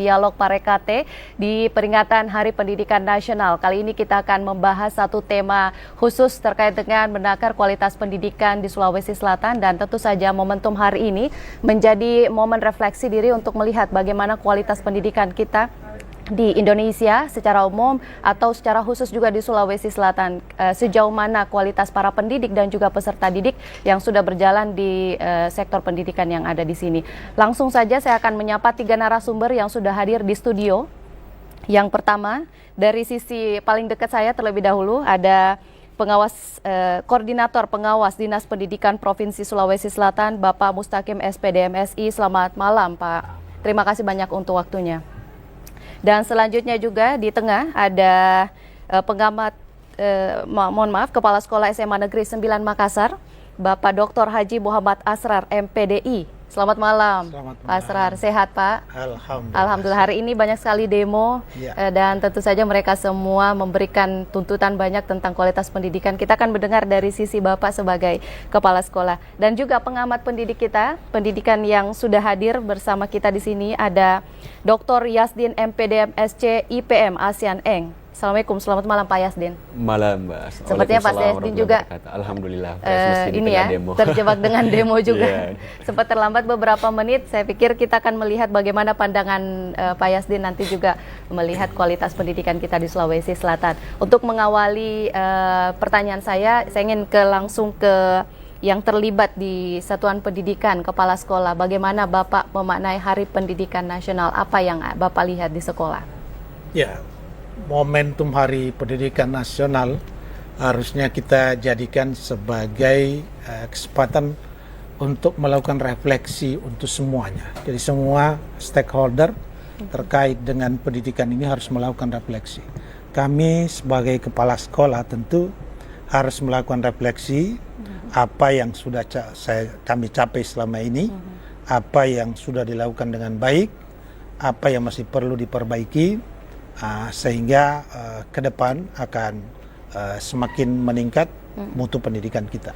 Dialog Parekate di peringatan Hari Pendidikan Nasional. Kali ini kita akan membahas satu tema khusus terkait dengan menakar kualitas pendidikan di Sulawesi Selatan, dan tentu saja momentum hari ini menjadi momen refleksi diri untuk melihat bagaimana kualitas pendidikan kita di Indonesia secara umum atau secara khusus juga di Sulawesi Selatan, sejauh mana kualitas para pendidik dan juga peserta didik yang sudah berjalan di sektor pendidikan yang ada di sini. Langsung saja saya akan menyapa 3 narasumber yang sudah hadir di studio. Yang pertama, dari sisi paling dekat saya terlebih dahulu ada pengawas koordinator pengawas Dinas Pendidikan Provinsi Sulawesi Selatan, Bapak Mustaqim SPD MSI. Selamat malam, Pak. Terima kasih banyak untuk waktunya. Dan selanjutnya juga di tengah ada pengamat, Kepala Sekolah SMA Negeri 9 Makassar, Bapak Dr. Haji Muhammad Asrar MPDI. Selamat malam, Pak Asrar. Sehat, Pak? Alhamdulillah. Hari ini banyak sekali demo, dan tentu saja mereka semua memberikan tuntutan banyak tentang kualitas pendidikan. Kita akan mendengar dari sisi Bapak sebagai Kepala Sekolah. Dan juga pengamat pendidik kita, pendidikan yang sudah hadir bersama kita di sini ada Dr. Yasdin MPD MSc IPM ASEAN Eng. Assalamualaikum, selamat malam Pak Yasdin. Malam, Mbak. Sepertinya Pak Yasdin juga alhamdulillah ini ya demo. Terjebak dengan demo juga. Sempat terlambat beberapa menit. Saya pikir kita akan melihat bagaimana pandangan Pak Yasdin nanti juga melihat kualitas pendidikan kita di Sulawesi Selatan. Untuk mengawali pertanyaan saya ingin langsung ke yang terlibat di Satuan Pendidikan, Kepala Sekolah. Bagaimana Bapak memaknai Hari Pendidikan Nasional? Apa yang Bapak lihat di sekolah? Ya, momentum Hari Pendidikan Nasional harusnya kita jadikan sebagai kesempatan untuk melakukan refleksi untuk semuanya. Jadi semua stakeholder terkait dengan pendidikan ini harus melakukan refleksi. Kami sebagai kepala sekolah tentu harus melakukan refleksi apa yang sudah kami capai selama ini, apa yang sudah dilakukan dengan baik, apa yang masih perlu diperbaiki, sehingga ke depan akan semakin meningkat mutu pendidikan kita.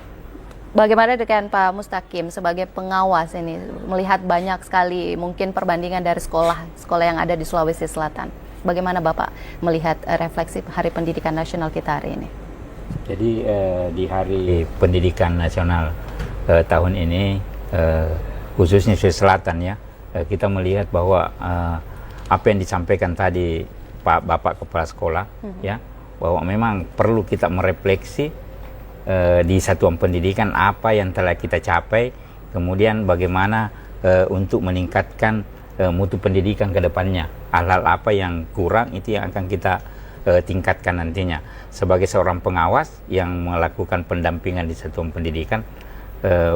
Bagaimana dengan Pak Mustaqim sebagai pengawas ini, melihat banyak sekali mungkin perbandingan dari sekolah yang ada di Sulawesi Selatan. Bagaimana Bapak melihat refleksi Hari Pendidikan Nasional kita hari ini? Jadi di Hari Pendidikan Nasional tahun ini, khususnya Sulawesi Selatan ya, kita melihat bahwa apa yang disampaikan tadi Pak Bapak Kepala Sekolah ya, bahwa memang perlu kita merefleksi di satuan pendidikan apa yang telah kita capai, kemudian bagaimana untuk meningkatkan mutu pendidikan ke depannya. Hal-hal apa yang kurang itu yang akan kita tingkatkan nantinya. Sebagai seorang pengawas yang melakukan pendampingan di satuan pendidikan,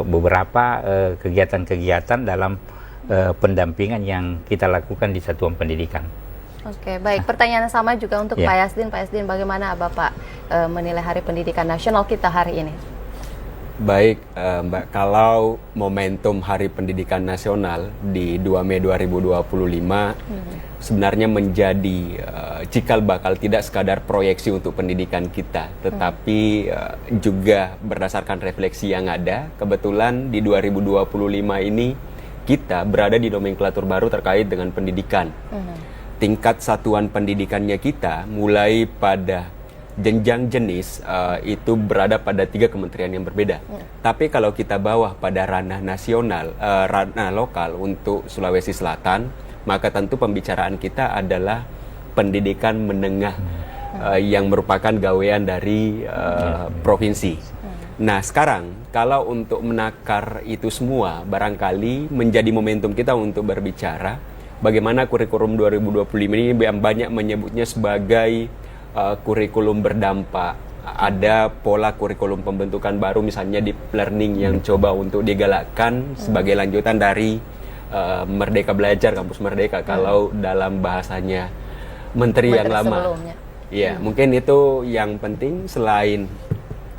beberapa kegiatan-kegiatan dalam pendampingan yang kita lakukan di satuan pendidikan. Oke, baik. Pertanyaan sama juga untuk Pak Yasdin. Pak Yasdin, bagaimana Bapak menilai Hari Pendidikan Nasional kita hari ini? Baik, Mbak. Kalau momentum Hari Pendidikan Nasional di 2 Mei 2025 sebenarnya menjadi cikal bakal tidak sekadar proyeksi untuk pendidikan kita, tetapi juga berdasarkan refleksi yang ada. Kebetulan di 2025 ini kita berada di nomenklatur baru terkait dengan pendidikan. Tingkat satuan pendidikannya kita mulai pada jenjang jenis itu berada pada 3 kementerian yang berbeda. Tapi kalau kita bawa pada ranah nasional, ranah lokal untuk Sulawesi Selatan, maka tentu pembicaraan kita adalah pendidikan menengah yang merupakan gawean dari provinsi. Nah sekarang kalau untuk menakar itu semua barangkali menjadi momentum kita untuk berbicara bagaimana kurikulum 2025 ini yang banyak menyebutnya sebagai kurikulum berdampak. Ada pola kurikulum pembentukan baru misalnya deep learning yang coba untuk digalakkan sebagai lanjutan dari Merdeka Belajar, Kampus Merdeka kalau dalam bahasanya Menteri yang lama. Sebelumnya. Ya, mungkin itu yang penting selain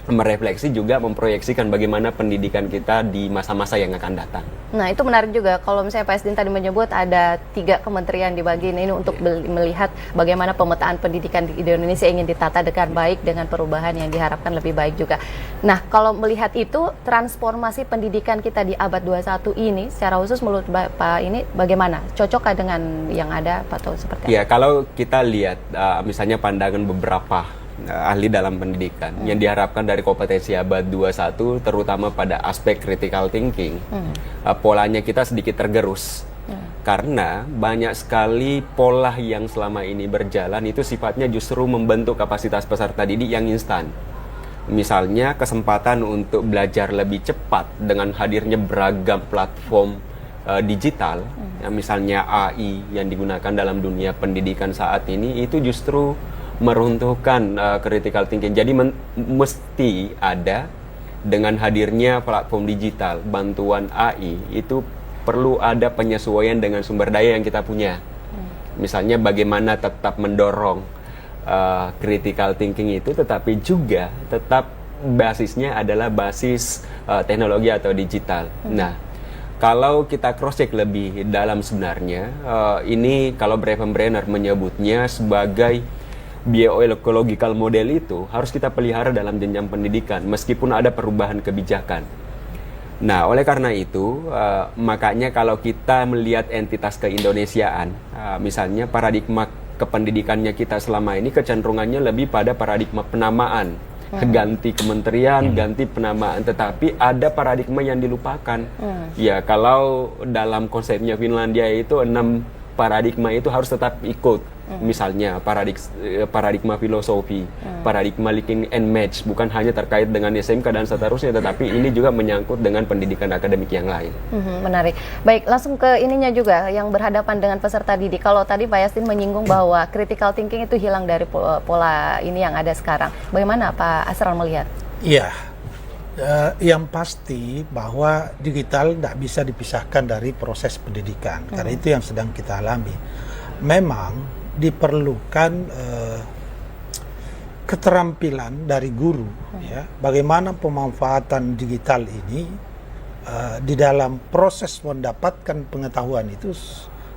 merefleksi juga memproyeksikan bagaimana pendidikan kita di masa-masa yang akan datang. Nah, itu menarik juga. Kalau misalnya Pak Yasdin tadi menyebut ada 3 kementerian dibagi ini untuk melihat bagaimana pemetaan pendidikan di Indonesia ingin ditata dengan baik dengan perubahan yang diharapkan lebih baik juga. Nah, kalau melihat itu, transformasi pendidikan kita di abad 21 ini secara khusus menurut Pak ini bagaimana? Cocokkah dengan yang ada atau seperti apa? Ya, kalau kita lihat misalnya pandangan beberapa ahli dalam pendidikan yang diharapkan dari kompetensi abad 21 terutama pada aspek critical thinking, polanya kita sedikit tergerus karena banyak sekali pola yang selama ini berjalan itu sifatnya justru membentuk kapasitas peserta didik yang instan. Misalnya kesempatan untuk belajar lebih cepat dengan hadirnya beragam platform digital, misalnya AI yang digunakan dalam dunia pendidikan saat ini itu justru meruntuhkan critical thinking. Jadi mesti ada dengan hadirnya platform digital, bantuan AI itu perlu ada penyesuaian dengan sumber daya yang kita punya. Misalnya bagaimana tetap mendorong critical thinking itu, tetapi juga tetap basisnya adalah basis teknologi atau digital. Nah, kalau kita cross check lebih dalam sebenarnya, ini kalau Breven Brenner menyebutnya sebagai bioecological model itu harus kita pelihara dalam jenjang pendidikan meskipun ada perubahan kebijakan. Nah, oleh karena itu makanya kalau kita melihat entitas keindonesiaan, misalnya paradigma kependidikannya kita selama ini kecenderungannya lebih pada paradigma penamaan, ganti kementerian, ganti penamaan, tetapi ada paradigma yang dilupakan. Ya, kalau dalam konsepnya Finlandia itu 6 paradigma itu harus tetap ikut. Misalnya paradigma filosofi, paradigma linking and match, bukan hanya terkait dengan SMK dan seterusnya, tetapi ini juga menyangkut dengan pendidikan akademik yang lain. Menarik. Baik, langsung ke ininya juga yang berhadapan dengan peserta didik. Kalau tadi Pak Yasdin menyinggung bahwa critical thinking itu hilang dari pola ini yang ada sekarang. Bagaimana Pak Asral melihat? Iya, yang pasti bahwa digital tidak bisa dipisahkan dari proses pendidikan, karena itu yang sedang kita alami. Memang diperlukan keterampilan dari guru, ya, bagaimana pemanfaatan digital ini di dalam proses mendapatkan pengetahuan itu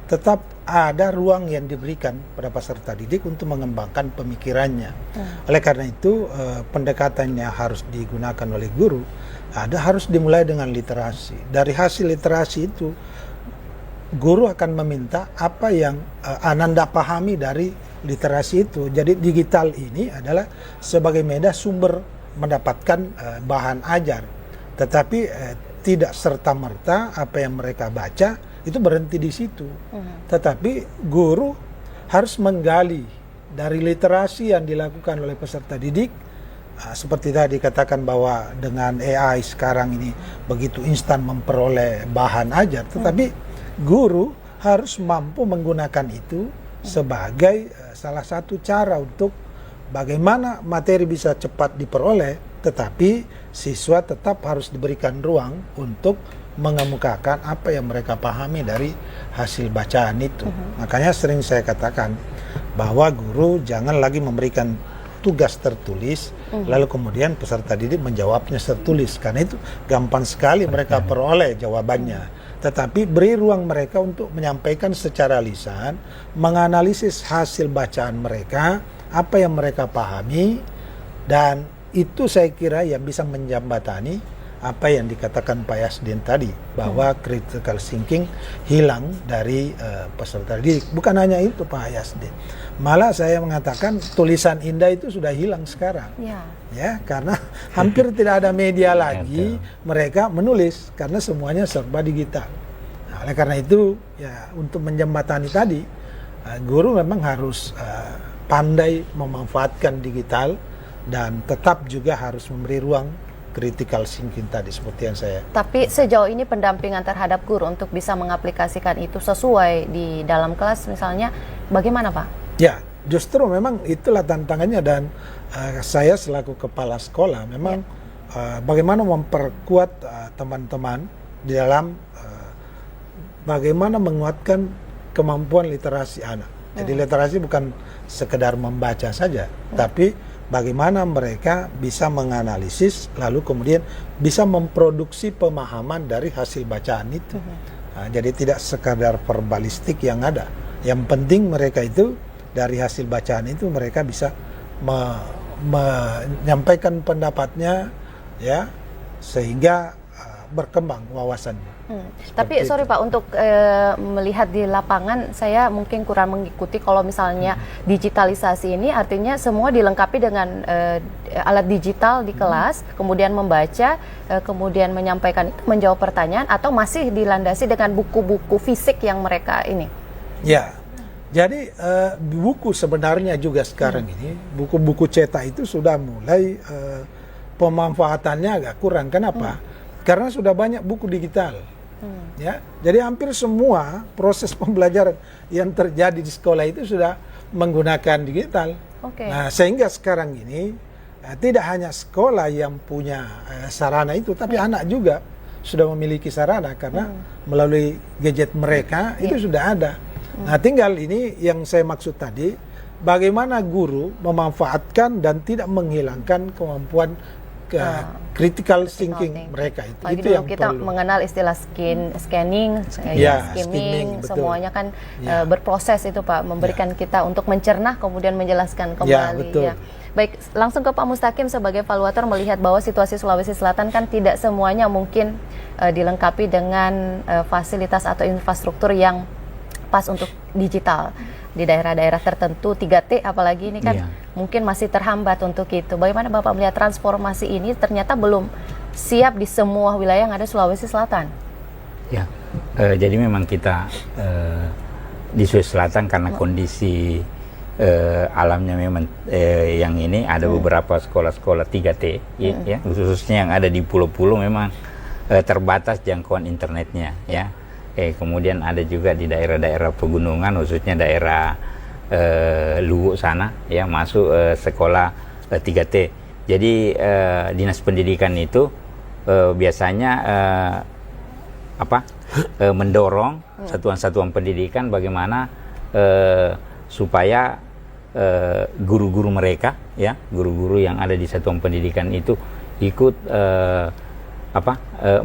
tetap ada ruang yang diberikan pada peserta didik untuk mengembangkan pemikirannya. Oleh karena itu pendekatannya harus digunakan oleh guru, harus dimulai dengan literasi. Dari hasil literasi itu guru akan meminta apa yang Ananda pahami dari literasi itu. Jadi digital ini adalah sebagai media sumber mendapatkan bahan ajar. Tetapi tidak serta-merta apa yang mereka baca itu berhenti di situ. Tetapi guru harus menggali dari literasi yang dilakukan oleh peserta didik. Seperti tadi katakan bahwa dengan AI sekarang ini begitu instan memperoleh bahan ajar. Tetapi guru harus mampu menggunakan itu sebagai salah satu cara untuk bagaimana materi bisa cepat diperoleh, tetapi siswa tetap harus diberikan ruang untuk mengemukakan apa yang mereka pahami dari hasil bacaan itu. Makanya sering saya katakan bahwa guru jangan lagi memberikan tugas tertulis, lalu kemudian peserta didik menjawabnya tertulis, karena itu gampang sekali mereka peroleh jawabannya. Tetapi beri ruang mereka untuk menyampaikan secara lisan, menganalisis hasil bacaan mereka, apa yang mereka pahami, dan itu saya kira yang bisa menjembatani apa yang dikatakan Pak Yasdin tadi, bahwa critical thinking hilang dari peserta didik. Bukan hanya itu Pak Yasdin, malah saya mengatakan tulisan indah itu sudah hilang sekarang. Ya, karena hampir tidak ada media lagi mereka menulis karena semuanya serba digital. Nah, oleh karena itu ya untuk menjembatani tadi, guru memang harus pandai memanfaatkan digital dan tetap juga harus memberi ruang critical thinking tadi seperti yang saya. Tapi sejauh ini pendampingan terhadap guru untuk bisa mengaplikasikan itu sesuai di dalam kelas misalnya, bagaimana Pak? Ya, justru memang itulah tantangannya, dan saya selaku kepala sekolah memang bagaimana memperkuat teman-teman di dalam bagaimana menguatkan kemampuan literasi anak. Jadi literasi bukan sekedar membaca saja, tapi bagaimana mereka bisa menganalisis lalu kemudian bisa memproduksi pemahaman dari hasil bacaan itu. Jadi tidak sekadar verbalistik yang ada. Yang penting mereka itu dari hasil bacaan itu mereka bisa menyampaikan pendapatnya, ya, sehingga berkembang wawasannya. Tapi sorry Pak, untuk melihat di lapangan saya mungkin kurang mengikuti. Kalau misalnya digitalisasi ini artinya semua dilengkapi dengan alat digital di kelas, kemudian membaca, kemudian menyampaikan, menjawab pertanyaan, atau masih dilandasi dengan buku-buku fisik yang mereka ini? Ya, jadi buku sebenarnya juga sekarang ini, buku-buku cetak itu sudah mulai pemanfaatannya agak kurang. Kenapa? Karena sudah banyak buku digital. Ya, jadi hampir semua proses pembelajaran yang terjadi di sekolah itu sudah menggunakan digital. Nah, sehingga sekarang ini tidak hanya sekolah yang punya sarana itu, tapi anak juga sudah memiliki sarana karena melalui gadget mereka itu sudah ada. Nah, tinggal ini yang saya maksud tadi, bagaimana guru memanfaatkan dan tidak menghilangkan kemampuan critical thinking mereka itu yang kita perlu. mengenal istilah scanning, skimming, semuanya kan berproses itu Pak, memberikan kita untuk mencerna kemudian menjelaskan kembali. Ya. Baik, langsung ke Pak Mustaqim sebagai evaluator melihat bahwa situasi Sulawesi Selatan kan tidak semuanya mungkin dilengkapi dengan fasilitas atau infrastruktur yang pas untuk digital. Di daerah-daerah tertentu 3T apalagi ini kan mungkin masih terhambat untuk itu. Bagaimana Bapak melihat transformasi ini ternyata belum siap di semua wilayah yang ada Sulawesi Selatan? Ya, jadi memang kita di Sulawesi Selatan karena kondisi alamnya memang yang ini ada beberapa sekolah-sekolah 3T ya, khususnya yang ada di pulau-pulau memang terbatas jangkauan internetnya ya. Kemudian ada juga di daerah-daerah pegunungan, khususnya daerah Luwu sana, ya, masuk sekolah 3T. Jadi dinas pendidikan itu biasanya mendorong satuan-satuan pendidikan bagaimana supaya guru-guru mereka, ya, guru-guru yang ada di satuan pendidikan itu ikut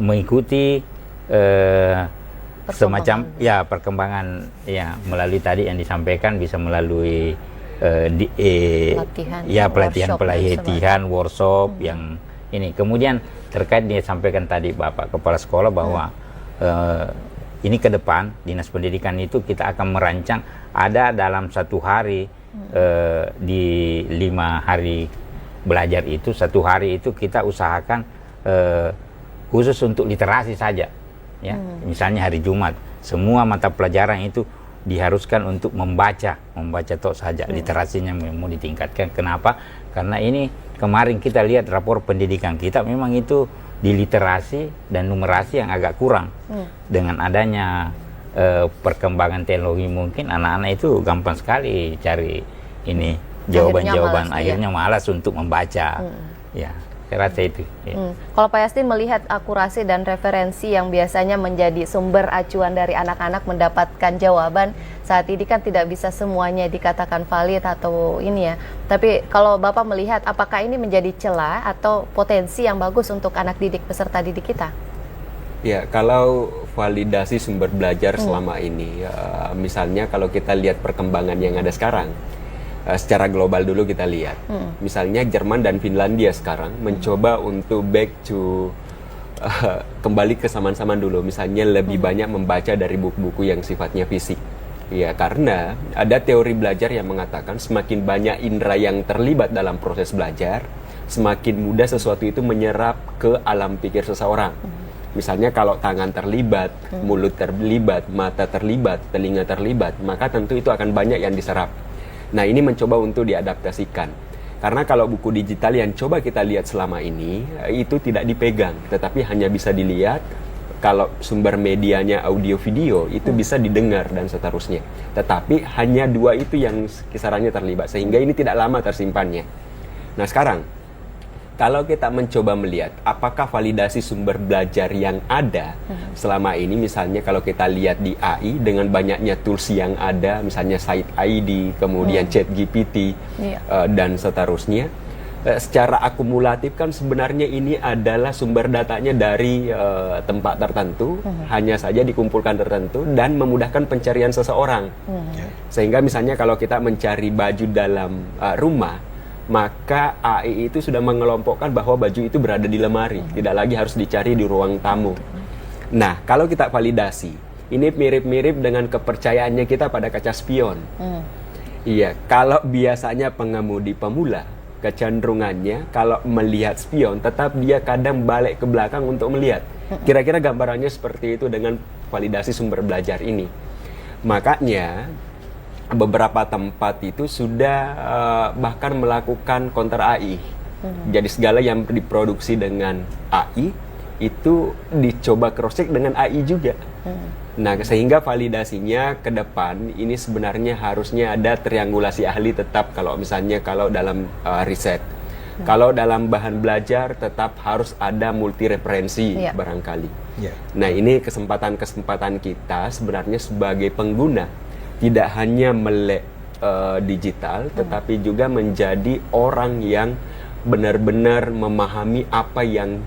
mengikuti semacam ya perkembangan ya melalui tadi yang disampaikan, bisa melalui pelatihan workshop yang ini. Kemudian terkait disampaikan tadi Bapak Kepala Sekolah bahwa ini ke depan Dinas Pendidikan itu kita akan merancang ada dalam satu hari di 5 hari belajar itu, satu hari itu kita usahakan khusus untuk literasi saja. Ya, misalnya hari Jumat, semua mata pelajaran itu diharuskan untuk membaca tok saja, literasinya mau ditingkatkan. Kenapa? Karena ini kemarin kita lihat rapor pendidikan kita memang itu di literasi dan numerasi yang agak kurang. Dengan adanya perkembangan teknologi mungkin anak-anak itu gampang sekali cari ini jawaban-jawaban, akhirnya malas untuk membaca. Ya. Saya rasa itu. Kalau Pak Yastin melihat akurasi dan referensi yang biasanya menjadi sumber acuan dari anak-anak mendapatkan jawaban, saat ini kan tidak bisa semuanya dikatakan valid atau ini ya. Tapi kalau Bapak melihat apakah ini menjadi celah atau potensi yang bagus untuk anak didik, peserta didik kita? Ya, kalau validasi sumber belajar selama ini, misalnya kalau kita lihat perkembangan yang ada sekarang, secara global dulu kita lihat, misalnya Jerman dan Finlandia sekarang mencoba untuk back to kembali ke zaman-zaman dulu, misalnya lebih banyak membaca dari buku-buku yang sifatnya fisik. Ya, karena ada teori belajar yang mengatakan semakin banyak indera yang terlibat dalam proses belajar, semakin mudah sesuatu itu menyerap ke alam pikir seseorang. Misalnya kalau tangan terlibat, mulut terlibat, mata terlibat, telinga terlibat, maka tentu itu akan banyak yang diserap. Nah, ini mencoba untuk diadaptasikan. Karena kalau buku digital yang coba kita lihat selama ini, itu tidak dipegang, tetapi hanya bisa dilihat. Kalau sumber medianya audio video, itu bisa didengar dan seterusnya. Tetapi hanya 2 itu yang kisarannya terlibat, sehingga ini tidak lama tersimpannya. Nah, sekarang, kalau kita mencoba melihat apakah validasi sumber belajar yang ada selama ini, misalnya kalau kita lihat di AI dengan banyaknya tools yang ada, misalnya Site ID, kemudian ChatGPT dan seterusnya, secara akumulatif kan sebenarnya ini adalah sumber datanya dari tempat tertentu, hanya saja dikumpulkan tertentu dan memudahkan pencarian seseorang. Sehingga misalnya kalau kita mencari baju dalam rumah, maka AI itu sudah mengelompokkan bahwa baju itu berada di lemari, tidak lagi harus dicari di ruang tamu. Nah, kalau kita validasi, ini mirip-mirip dengan kepercayaannya kita pada kaca spion. Iya, kalau biasanya pengemudi pemula, kecenderungannya kalau melihat spion, tetap dia kadang balik ke belakang untuk melihat. Kira-kira gambarannya seperti itu dengan validasi sumber belajar ini. Makanya beberapa tempat itu sudah bahkan melakukan counter AI. Jadi segala yang diproduksi dengan AI itu dicoba cross-check dengan AI juga. Nah, sehingga validasinya ke depan ini sebenarnya harusnya ada triangulasi ahli tetap kalau misalnya kalau dalam riset. Kalau dalam bahan belajar tetap harus ada multi referensi barangkali. Nah, ini kesempatan-kesempatan kita sebenarnya sebagai pengguna tidak hanya melek digital, tetapi juga menjadi orang yang benar-benar memahami apa yang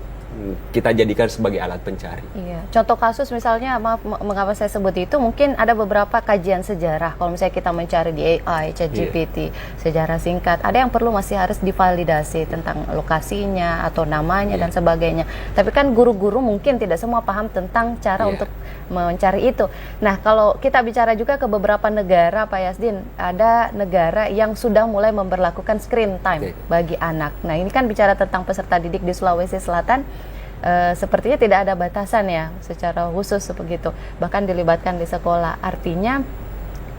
kita jadikan sebagai alat pencari. Iya. Contoh kasus misalnya, maaf mengapa saya sebut itu, mungkin ada beberapa kajian sejarah. Kalau misalnya kita mencari di AI, ChatGPT, sejarah singkat, ada yang perlu masih harus divalidasi tentang lokasinya atau namanya dan sebagainya. Tapi kan guru-guru mungkin tidak semua paham tentang cara untuk mencari itu. Nah, kalau kita bicara juga ke beberapa negara, Pak Yazdin, ada negara yang sudah mulai memberlakukan screen time bagi anak. Nah, ini kan bicara tentang peserta didik di Sulawesi Selatan. Sepertinya tidak ada batasan ya secara khusus begitu, bahkan dilibatkan di sekolah. Artinya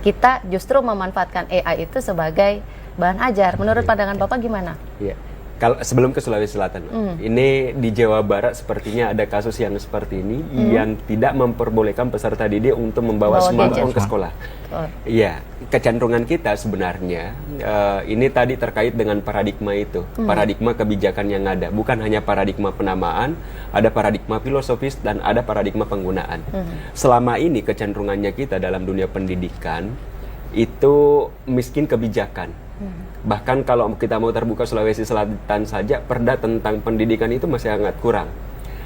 kita justru memanfaatkan AI itu sebagai bahan ajar. Menurut pandangan Bapak gimana? Iya. Kalau sebelum ke Sulawesi Selatan, ini di Jawa Barat sepertinya ada kasus yang seperti ini yang tidak memperbolehkan peserta didik untuk membawa smartphone ke sekolah. Iya, kecenderungan kita sebenarnya ini tadi terkait dengan paradigma itu, paradigma kebijakan yang ada, bukan hanya paradigma penamaan, ada paradigma filosofis dan ada paradigma penggunaan. Selama ini kecenderungannya kita dalam dunia pendidikan itu miskin kebijakan. Bahkan kalau kita mau terbuka Sulawesi Selatan saja, perda tentang pendidikan itu masih sangat kurang.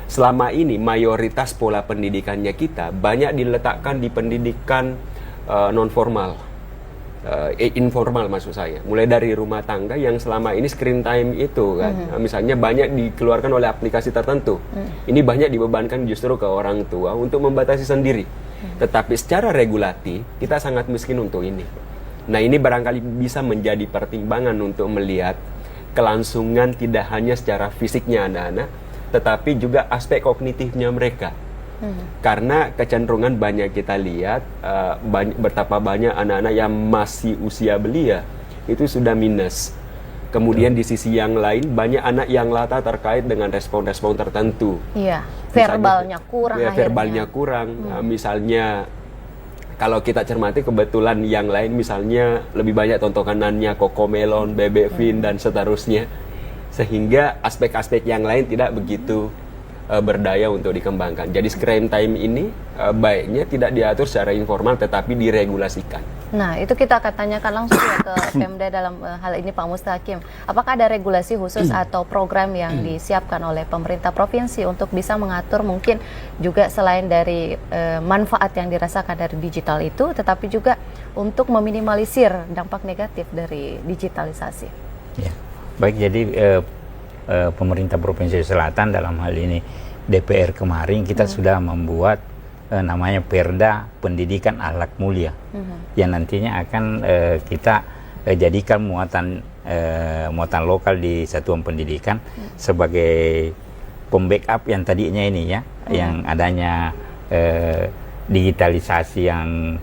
Selama ini mayoritas pola pendidikannya kita banyak diletakkan di pendidikan non-formal, informal maksud saya. Mulai dari rumah tangga yang selama ini screen time itu kan, misalnya banyak dikeluarkan oleh aplikasi tertentu. Ini banyak dibebankan justru ke orang tua untuk membatasi sendiri. Tetapi secara regulatif kita sangat miskin untuk ini. Nah, ini barangkali bisa menjadi pertimbangan untuk melihat kelangsungan tidak hanya secara fisiknya anak-anak, tetapi juga aspek kognitifnya mereka. Karena kecenderungan banyak kita lihat, betapa banyak anak-anak yang masih usia belia, itu sudah minus. Kemudian di sisi yang lain, banyak anak yang latah terkait dengan respon-respon tertentu. Iya, verbalnya kurang akhirnya. Verbalnya kurang, misalnya kalau kita cermati kebetulan yang lain misalnya lebih banyak tontonannya Cocomelon, Bebek Fin dan seterusnya, sehingga aspek-aspek yang lain tidak begitu berdaya untuk dikembangkan. Jadi screen time ini baiknya tidak diatur secara informal tetapi diregulasikan. Nah, itu kita akan tanyakan langsung ya ke Pemda dalam hal ini, Pak Mustaqim. Apakah ada regulasi khusus atau program yang disiapkan oleh pemerintah provinsi untuk bisa mengatur mungkin juga selain dari manfaat yang dirasakan dari digital itu, tetapi juga untuk meminimalisir dampak negatif dari digitalisasi? Ya, baik. Jadi pemerintah Provinsi Selatan dalam hal ini DPR kemarin kita sudah membuat namanya Perda Pendidikan Akhlak Mulia, yang nantinya akan kita jadikan muatan lokal di satuan pendidikan sebagai pembackup yang tadinya ini ya, yang adanya digitalisasi yang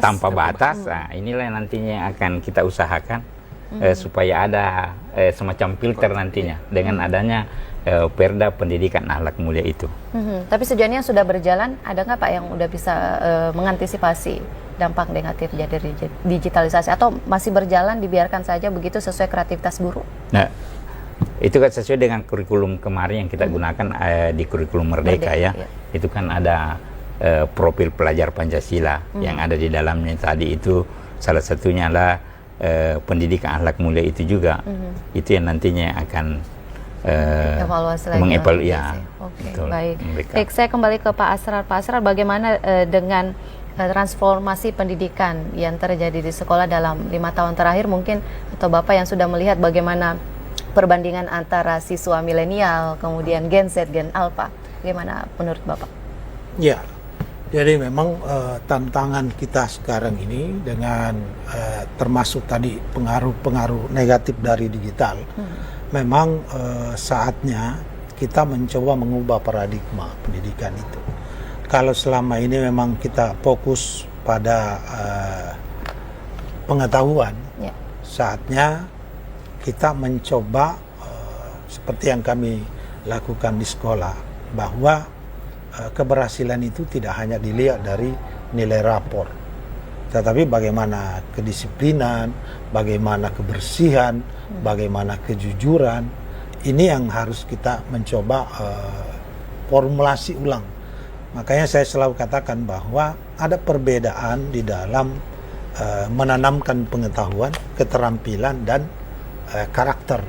tanpa batas. Nah, inilah yang nantinya akan kita usahakan supaya ada semacam filter nantinya dengan adanya Perda Pendidikan Akhlak Mulia itu. Tapi sejauh ini yang sudah berjalan, ada nggak Pak yang udah bisa mengantisipasi dampak negatif dari digitalisasi, atau masih berjalan dibiarkan saja begitu sesuai kreativitas guru? Nah, itu kan sesuai dengan kurikulum kemarin yang kita gunakan di kurikulum Merdeka ya. Itu kan ada profil pelajar Pancasila yang ada di dalamnya tadi, itu salah satunya adalah pendidikan akhlak mulia itu juga, itu yang nantinya akan evaluasi lagi. ya. Oke, betul, baik. memberikan. Baik, saya kembali ke Pak Asrar. Pak Asrar, bagaimana dengan transformasi pendidikan yang terjadi di sekolah dalam 5 tahun terakhir mungkin, atau Bapak yang sudah melihat bagaimana perbandingan antara siswa milenial, kemudian Gen Z, Gen Alpha, bagaimana menurut Bapak? Ya, jadi memang tantangan kita sekarang ini dengan termasuk tadi pengaruh-pengaruh negatif dari digital, memang saatnya kita mencoba mengubah paradigma pendidikan itu. Kalau selama ini memang kita fokus pada pengetahuan, saatnya kita mencoba seperti yang kami lakukan di sekolah, bahwa keberhasilan itu tidak hanya dilihat dari nilai rapor, tetapi bagaimana kedisiplinan, bagaimana kebersihan, bagaimana kejujuran. Ini yang harus kita mencoba formulasi ulang. Makanya saya selalu katakan bahwa ada perbedaan di dalam menanamkan pengetahuan, keterampilan, dan karakter,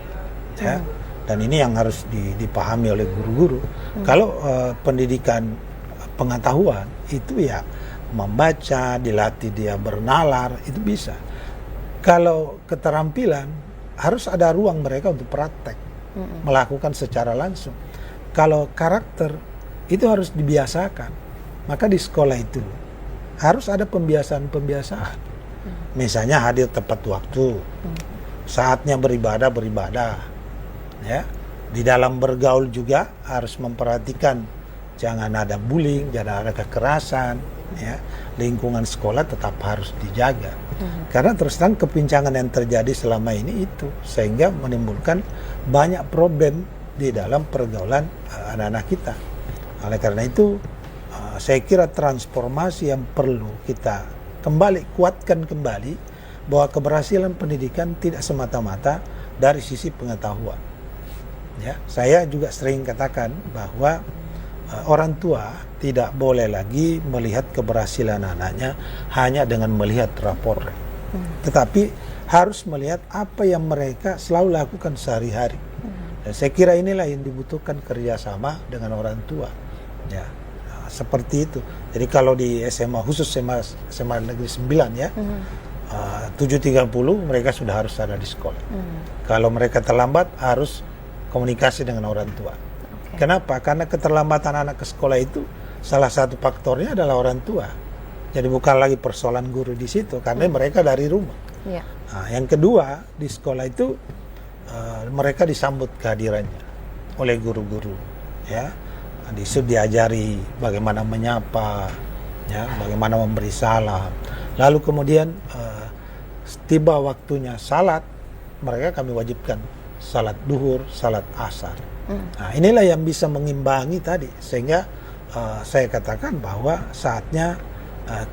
ya. Dan ini yang harus dipahami oleh guru-guru. Kalau pendidikan pengetahuan itu ya membaca, dilatih dia bernalar, itu bisa. Kalau keterampilan harus ada ruang mereka untuk praktek, melakukan secara langsung. Kalau karakter itu harus dibiasakan. Maka di sekolah itu harus ada pembiasaan-pembiasaan. Misalnya hadir tepat waktu, saatnya beribadah, ya. Di dalam bergaul juga harus memperhatikan jangan ada bullying, jangan ada kekerasan, ya. Lingkungan sekolah tetap harus dijaga. Karena terus terang kepincangan yang terjadi selama ini itu, sehingga menimbulkan banyak problem di dalam pergaulan anak-anak kita. Oleh karena itu saya kira transformasi yang perlu kita kuatkan kembali, bahwa keberhasilan pendidikan tidak semata-mata dari sisi pengetahuan. Ya, saya juga sering katakan bahwa orang tua tidak boleh lagi melihat keberhasilan anaknya hanya dengan melihat rapor, tetapi harus melihat apa yang mereka selalu lakukan sehari-hari. Dan saya kira inilah yang dibutuhkan kerjasama dengan orang tua. Ya, seperti itu. Jadi kalau di SMA khusus SMA Negeri 9 ya, 7.30 mereka sudah harus ada di sekolah. Kalau mereka terlambat harus komunikasi dengan orang tua. Kenapa? Karena keterlambatan anak ke sekolah itu salah satu faktornya adalah orang tua. Jadi bukan lagi persoalan guru di situ, karena mereka dari rumah. Nah, yang kedua, di sekolah itu mereka disambut kehadirannya oleh guru-guru, ya. Diajari bagaimana menyapa, ya, bagaimana memberi salam. Lalu kemudian tiba waktunya salat, mereka kami wajibkan salat duhur, salat asar. Nah, inilah yang bisa mengimbangi tadi, sehingga saya katakan bahwa saatnya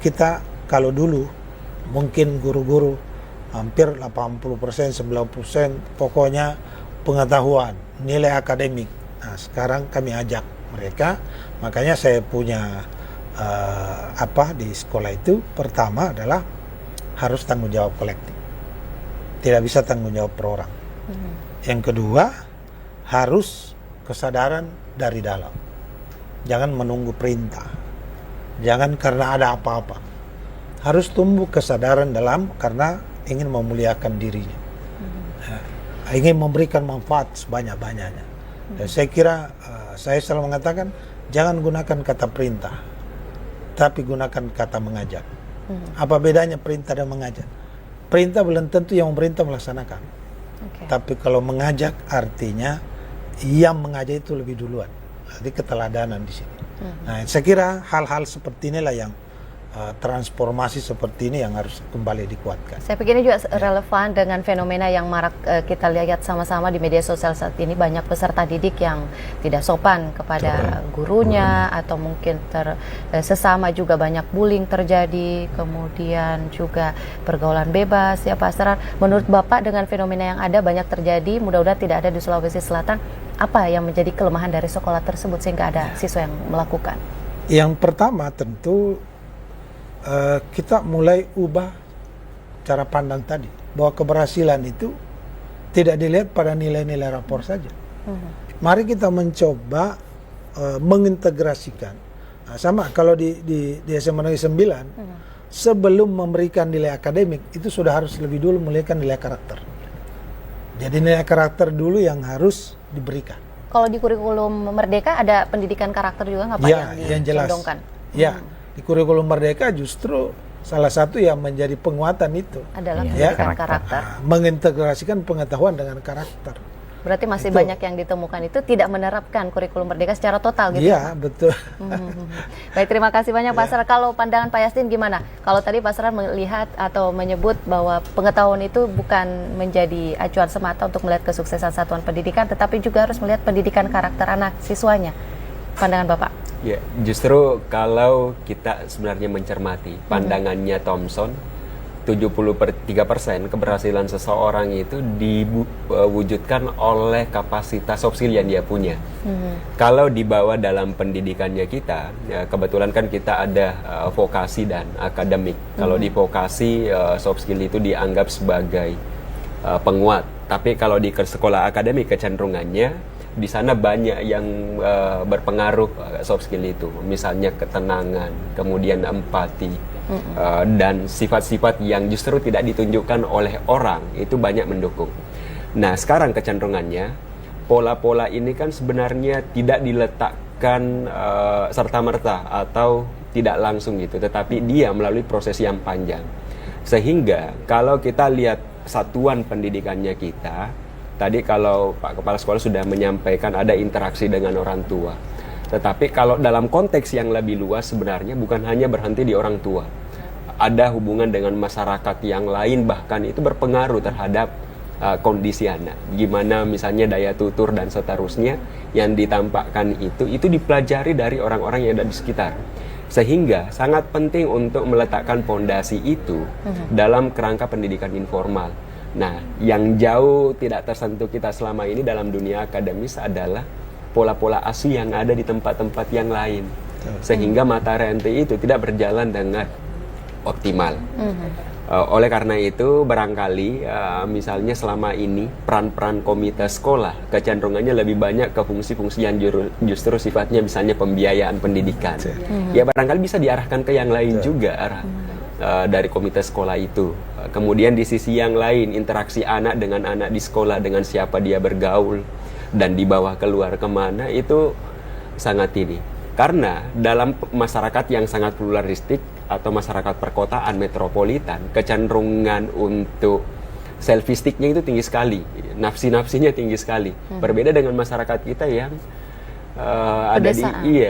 kita, kalau dulu mungkin guru-guru hampir 80%, 90% pokoknya pengetahuan, nilai akademik. Nah, sekarang kami ajak mereka, makanya saya punya di sekolah itu, pertama adalah harus tanggung jawab kolektif, tidak bisa tanggung jawab per orang. Yang kedua, harus kesadaran dari dalam, jangan menunggu perintah, jangan karena ada apa-apa, harus tumbuh kesadaran dalam karena ingin memuliakan dirinya, ingin memberikan manfaat sebanyak-banyaknya. Dan saya kira saya selalu mengatakan jangan gunakan kata perintah, tapi gunakan kata mengajak. Apa bedanya perintah dan mengajak? Perintah belum tentu yang memerintah melaksanakan. Tapi kalau mengajak artinya yang mengajak itu lebih duluan. Jadi keteladanan di sini. Nah, saya kira hal-hal seperti inilah yang transformasi seperti ini yang harus kembali dikuatkan. Saya pikir ini juga relevan dengan fenomena yang marak kita lihat sama-sama di media sosial saat ini. Banyak peserta didik yang tidak sopan kepada gurunya, atau mungkin sesama juga banyak bullying terjadi, kemudian juga pergaulan bebas. Ya Pak Asrar, menurut Bapak dengan fenomena yang ada banyak terjadi, mudah-mudahan tidak ada di Sulawesi Selatan, apa yang menjadi kelemahan dari sekolah tersebut sehingga ada siswa yang melakukan? Yang pertama tentu kita mulai ubah cara pandang tadi. bahwa keberhasilan itu tidak dilihat pada nilai-nilai rapor saja. Mari kita mencoba mengintegrasikan. Nah, sama kalau di SMA Negeri 9, sebelum memberikan nilai akademik, itu sudah harus lebih dulu memberikan nilai karakter. Jadi nilai karakter dulu yang harus diberikan. Kalau di kurikulum Merdeka ada pendidikan karakter juga nggak Pak Ya, yang yang jelas. dicondongkan? Ya, di kurikulum Merdeka justru salah satu yang menjadi penguatan itu Adalah Ya, pendidikan karakter. karakter. mengintegrasikan pengetahuan dengan karakter. Berarti masih Itu. banyak yang ditemukan itu tidak menerapkan kurikulum Merdeka secara total gitu. Iya, betul. Baik, terima kasih banyak Pak Sar. Kalau pandangan Pak Yasdin gimana? Kalau tadi Pak Sar melihat atau menyebut bahwa pengetahuan itu bukan menjadi acuan semata untuk melihat kesuksesan satuan pendidikan, tetapi juga harus melihat pendidikan karakter anak siswanya. Pandangan Bapak? Ya, justru kalau kita sebenarnya mencermati pandangannya Thomson, 73% keberhasilan seseorang itu diwujudkan oleh kapasitas soft skill yang dia punya. Kalau dibawa dalam pendidikannya kita, ya kebetulan kan kita ada vokasi dan akademik. Kalau di vokasi, soft skill itu dianggap sebagai penguat. Tapi kalau di sekolah akademik kecenderungannya, di sana banyak yang berpengaruh soft skill itu. Misalnya ketenangan, kemudian empati, dan sifat-sifat yang justru tidak ditunjukkan oleh orang itu banyak mendukung. Nah, sekarang kecenderungannya pola-pola ini kan sebenarnya tidak diletakkan serta-merta atau tidak langsung gitu, tetapi dia melalui proses yang panjang. Sehingga kalau kita lihat satuan pendidikannya kita, tadi kalau Pak Kepala Sekolah sudah menyampaikan ada interaksi dengan orang tua. Tetapi kalau dalam konteks yang lebih luas sebenarnya bukan hanya berhenti di orang tua. Ada hubungan dengan masyarakat yang lain, bahkan itu berpengaruh terhadap kondisi anak. Gimana misalnya daya tutur dan seterusnya yang ditampakkan itu dipelajari dari orang-orang yang ada di sekitar. Sehingga sangat penting untuk meletakkan fondasi itu dalam kerangka pendidikan informal. Nah, yang jauh tidak tersentuh kita selama ini dalam dunia akademis adalah pola-pola asuh yang ada di tempat-tempat yang lain, sehingga mata rantai itu tidak berjalan dengan optimal. Oleh karena itu barangkali misalnya selama ini peran-peran komite sekolah kecenderungannya lebih banyak ke fungsi-fungsi yang justru sifatnya misalnya pembiayaan pendidikan. Ya barangkali bisa diarahkan ke yang lain juga dari komite sekolah itu. Kemudian di sisi yang lain interaksi anak dengan anak di sekolah, dengan siapa dia bergaul dan dibawa keluar kemana itu sangat ini. Karena dalam masyarakat yang sangat pluralistik atau masyarakat perkotaan metropolitan, kecenderungan untuk selfistiknya itu tinggi sekali, nafsi-nafsinya tinggi sekali. Berbeda dengan masyarakat kita yang ada di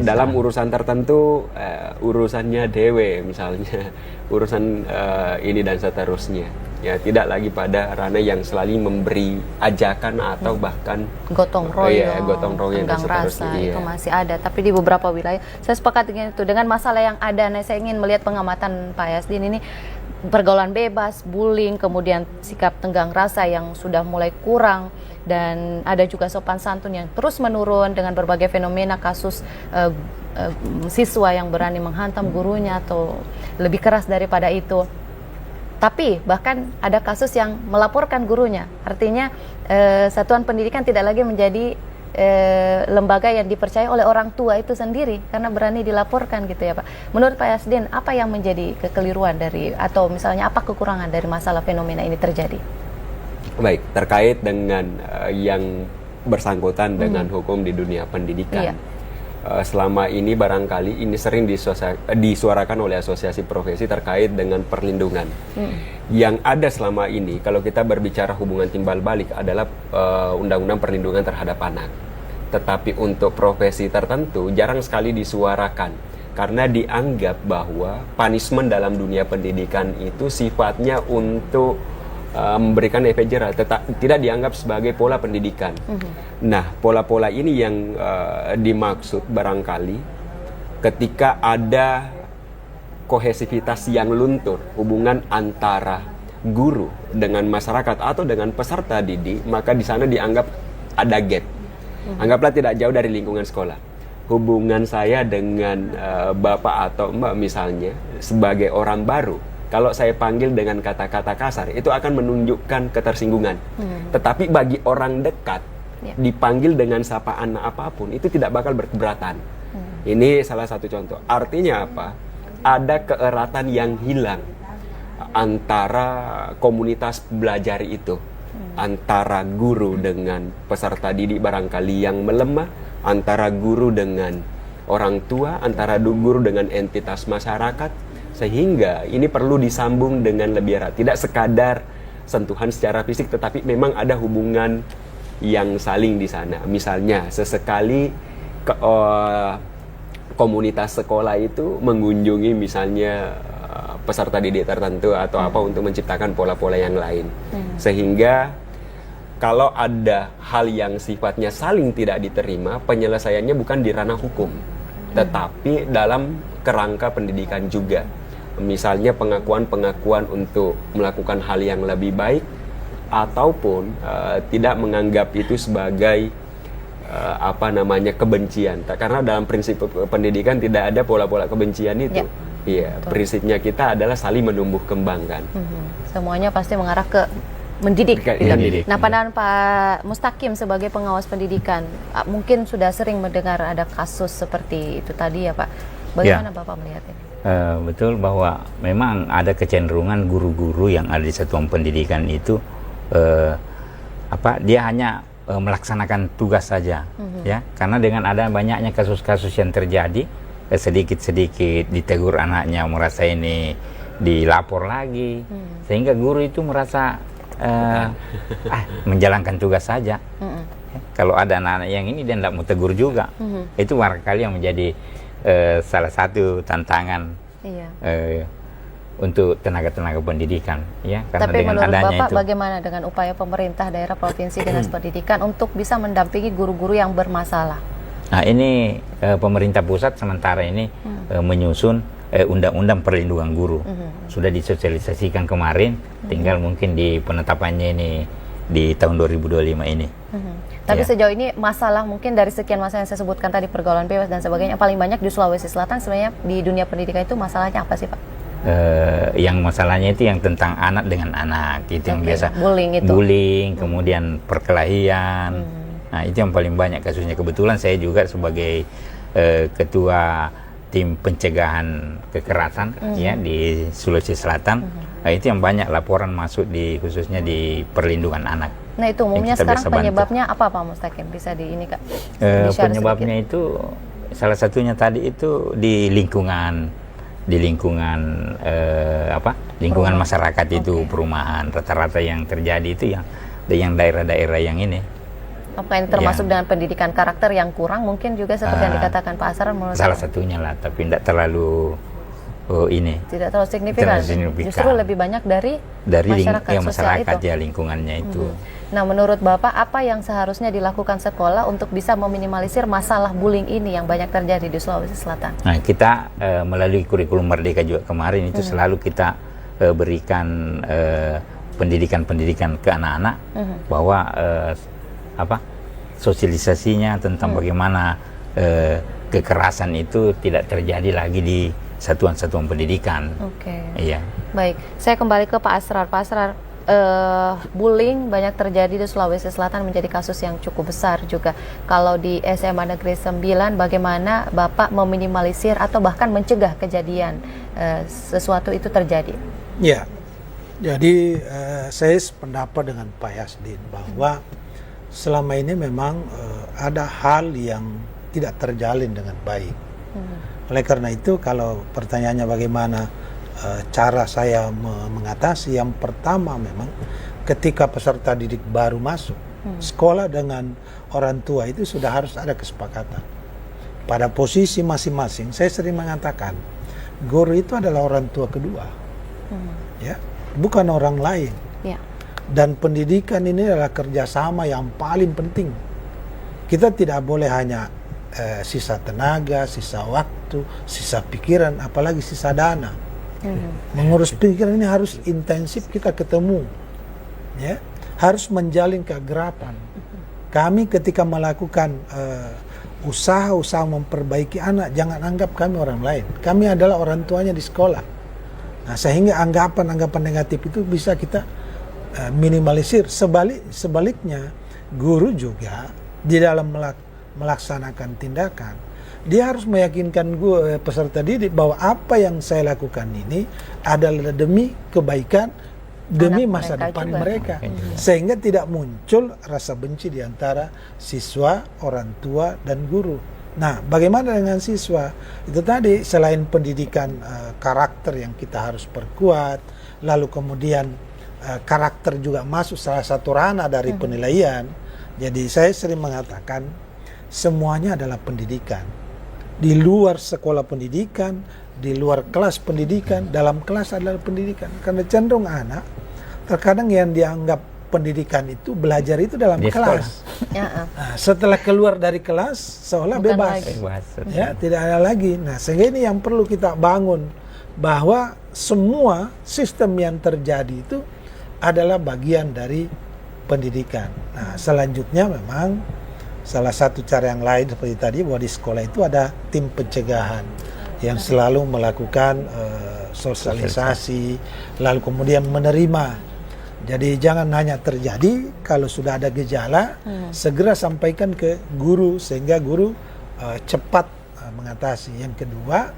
dalam urusan tertentu, urusannya dewe misalnya, urusan ini dan seterusnya. Ya tidak lagi pada ranah yang selalu memberi ajakan atau bahkan gotong royong, dan tenggang rasa seterusnya. itu masih ada. Tapi di beberapa wilayah, saya sepakat dengan itu. Dengan masalah yang ada, nah, saya ingin melihat pengamatan Pak Yasdin ini, pergaulan bebas, bullying, kemudian sikap tenggang rasa yang sudah mulai kurang, dan ada juga sopan santun yang terus menurun dengan berbagai fenomena kasus siswa yang berani menghantam gurunya atau lebih keras daripada itu. Tapi bahkan ada kasus yang melaporkan gurunya. Artinya satuan pendidikan tidak lagi menjadi lembaga yang dipercaya oleh orang tua itu sendiri karena berani dilaporkan gitu ya Pak. Menurut Pak Yasdin, apa yang menjadi kekeliruan dari, atau misalnya apa kekurangan dari masalah fenomena ini terjadi? Baik, terkait dengan yang bersangkutan dengan hukum di dunia pendidikan. Iya. Selama ini barangkali ini sering disuarakan oleh asosiasi profesi terkait dengan perlindungan. Yang ada selama ini kalau kita berbicara hubungan timbal balik adalah undang-undang perlindungan terhadap anak. Tetapi untuk profesi tertentu jarang sekali disuarakan karena dianggap bahwa punishment dalam dunia pendidikan itu sifatnya untuk memberikan efek jerah, tidak dianggap sebagai pola pendidikan. Nah, pola-pola ini yang dimaksud barangkali ketika ada kohesivitas yang luntur, hubungan antara guru dengan masyarakat atau dengan peserta didik, maka di sana dianggap ada gap. Anggaplah tidak jauh dari lingkungan sekolah. Hubungan saya dengan bapak atau mbak misalnya sebagai orang baru, Kalau saya panggil dengan kata-kata kasar, itu akan menunjukkan ketersinggungan. Tetapi bagi orang dekat, dipanggil dengan sapaan apapun, itu tidak bakal berkeberatan. Ini salah satu contoh. Artinya apa? Ada keeratan yang hilang antara komunitas belajar itu. Antara guru dengan peserta didik barangkali yang melemah, antara guru dengan orang tua, antara guru dengan entitas masyarakat. Sehingga ini perlu disambung dengan lebih erat. Tidak sekadar sentuhan secara fisik, tetapi memang ada hubungan yang saling di sana. Misalnya, sesekali komunitas sekolah itu mengunjungi misalnya peserta didik tertentu atau apa untuk menciptakan pola-pola yang lain. Sehingga kalau ada hal yang sifatnya saling tidak diterima, penyelesaiannya bukan di ranah hukum, tetapi dalam kerangka pendidikan juga. Misalnya pengakuan-pengakuan untuk melakukan hal yang lebih baik, ataupun tidak menganggap itu sebagai kebencian. Karena dalam prinsip pendidikan tidak ada pola-pola kebencian itu. Iya, prinsipnya kita adalah saling menumbuh kembangkan. Semuanya pasti mengarah ke mendidik. Mendidik. Nah, pandangan Pak Mustaqim sebagai pengawas pendidikan, mungkin sudah sering mendengar ada kasus seperti itu tadi ya Pak. Bagaimana Bapak melihat ini? Betul bahwa memang ada kecenderungan guru-guru yang ada di satuan pendidikan itu dia hanya melaksanakan tugas saja, ya, karena dengan ada banyaknya kasus-kasus yang terjadi, sedikit-sedikit ditegur anaknya merasa ini dilapor lagi, sehingga guru itu merasa menjalankan tugas saja. Kalau ada anak-anak yang ini dia tidak mau tegur juga, itu barangkali yang menjadi salah satu tantangan untuk tenaga-tenaga pendidikan, ya. Karena tapi dengan menurut adanya Bapak itu, bagaimana dengan upaya pemerintah daerah provinsi dinas pendidikan untuk bisa mendampingi guru-guru yang bermasalah? Nah, ini pemerintah pusat sementara ini menyusun undang-undang perlindungan guru. Sudah disosialisasikan kemarin, tinggal mungkin di penetapannya ini di tahun 2025 ini. Tapi sejauh ini masalah mungkin dari sekian masalah yang saya sebutkan tadi, pergaulan bebas dan sebagainya, paling banyak di Sulawesi Selatan sebenarnya di dunia pendidikan itu masalahnya apa sih Pak? Yang masalahnya itu yang tentang anak dengan anak, itu yang biasa bullying, kemudian perkelahian. Nah, itu yang paling banyak kasusnya. Kebetulan saya juga sebagai ketua tim pencegahan kekerasan ya di Sulawesi Selatan. Nah, itu yang banyak laporan masuk khususnya di perlindungan anak. Nah, itu umumnya sekarang penyebabnya apa Pak Mustaqim? Bisa penyebabnya itu salah satunya tadi itu di lingkungan masyarakat itu, perumahan. Rata-rata yang terjadi itu yang daerah-daerah yang ini. Apa yang termasuk dengan pendidikan karakter yang kurang mungkin juga seperti yang dikatakan Pak Asrar menurut salah satunya lah, tapi tidak terlalu tidak terlalu signifikan. Justru lebih banyak dari masyarakat ya, lingkungannya itu. Nah, menurut Bapak apa yang seharusnya dilakukan sekolah untuk bisa meminimalisir masalah bullying ini yang banyak terjadi di Sulawesi Selatan? Nah, kita melalui kurikulum Merdeka juga kemarin itu selalu kita berikan pendidikan ke anak-anak bahwa sosialisasinya tentang bagaimana kekerasan itu tidak terjadi lagi di satuan-satuan pendidikan. Iya. Baik, saya kembali ke Pak Asrar. Pak Asrar, bullying banyak terjadi di Sulawesi Selatan, menjadi kasus yang cukup besar juga. Kalau di SMA Negeri 9, bagaimana Bapak meminimalisir atau bahkan mencegah kejadian sesuatu itu terjadi? Ya, jadi saya sependapat dengan Pak Yasdin bahwa selama ini memang ada hal yang tidak terjalin dengan baik. Oleh karena itu, kalau pertanyaannya bagaimana cara saya mengatasi, yang pertama memang ketika peserta didik baru masuk, sekolah dengan orang tua itu sudah harus ada kesepakatan. Pada posisi masing-masing, saya sering mengatakan, guru itu adalah orang tua kedua, ya, bukan orang lain. Dan pendidikan ini adalah kerjasama yang paling penting. Kita tidak boleh hanya sisa tenaga, sisa waktu, sisa pikiran, apalagi sisa dana. Mengurus pikiran ini harus intensif, kita ketemu, ya, harus menjalin keakraban. Kami ketika melakukan usaha memperbaiki anak, jangan anggap kami orang lain. Kami adalah orang tuanya di sekolah. Nah, sehingga anggapan-anggapan negatif itu bisa kita minimalisir. Sebaliknya, guru juga di dalam melaksanakan tindakan, dia harus meyakinkan peserta didik bahwa apa yang saya lakukan ini adalah demi kebaikan, demi masa depan mereka. Sehingga tidak muncul rasa benci di antara siswa, orang tua, dan guru. Nah, bagaimana dengan siswa? Itu tadi, selain pendidikan karakter yang kita harus perkuat, lalu kemudian karakter juga masuk salah satu ranah dari penilaian. Jadi saya sering mengatakan semuanya adalah pendidikan. Di luar sekolah pendidikan, di luar kelas pendidikan, dalam kelas adalah pendidikan. Karena cenderung anak, terkadang yang dianggap pendidikan itu belajar itu dalam kelas. Nah, setelah keluar dari kelas, seolah bebas. Ya, tidak ada lagi. Nah, sehingga ini yang perlu kita bangun, bahwa semua sistem yang terjadi itu adalah bagian dari pendidikan. Nah, selanjutnya memang salah satu cara yang lain seperti tadi, bahwa di sekolah itu ada tim pencegahan yang selalu melakukan sosialisasi, lalu kemudian menerima. Jadi jangan hanya terjadi, kalau sudah ada gejala, segera sampaikan ke guru, sehingga guru cepat mengatasi. Yang kedua,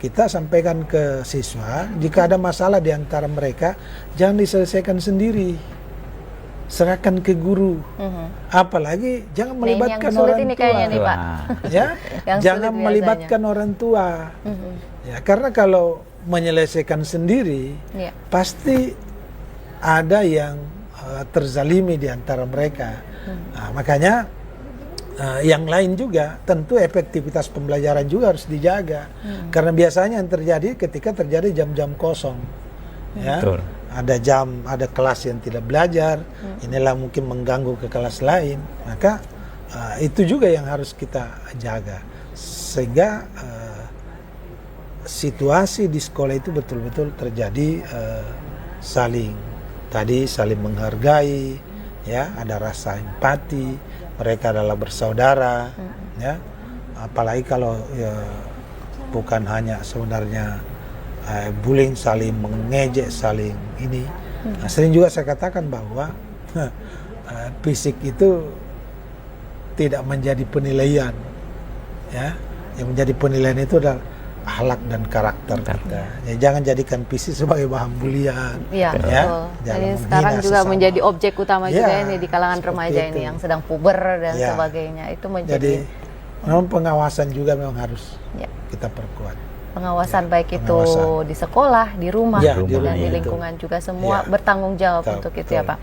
kita sampaikan ke siswa, jika ada masalah di antara mereka, jangan diselesaikan sendiri, serahkan ke guru. Apalagi jangan melibatkan orang tua. Nih, Pak. Ya, jangan melibatkan orang tua. Ya, karena kalau menyelesaikan sendiri, pasti ada yang terzalimi di antara mereka. Nah, makanya yang lain juga, tentu efektivitas pembelajaran juga harus dijaga. Karena biasanya yang terjadi ketika terjadi jam-jam kosong. Ya. Betul. Ada kelas yang tidak belajar, inilah mungkin mengganggu ke kelas lain, maka itu juga yang harus kita jaga, sehingga situasi di sekolah itu betul-betul terjadi saling menghargai, ya, ada rasa empati, mereka adalah bersaudara, ya, apalagi kalau bukan hanya sebenarnya bullying, saling mengejek, saling ini. Nah, sering juga saya katakan bahwa fisik itu tidak menjadi penilaian, ya. Yang menjadi penilaian itu adalah akhlak dan karakter kita. Ya, jangan jadikan fisik sebagai bahan bulian. Iya, ya. Jadi sekarang juga menjadi objek utama juga ini di kalangan remaja ini yang sedang puber dan sebagainya. Itu menjadi. Jadi memang pengawasan juga memang harus kita perkuat. Pengawasan baik itu di sekolah, di rumah, dan di lingkungan juga semua bertanggung jawab untuk itu, ya Pak.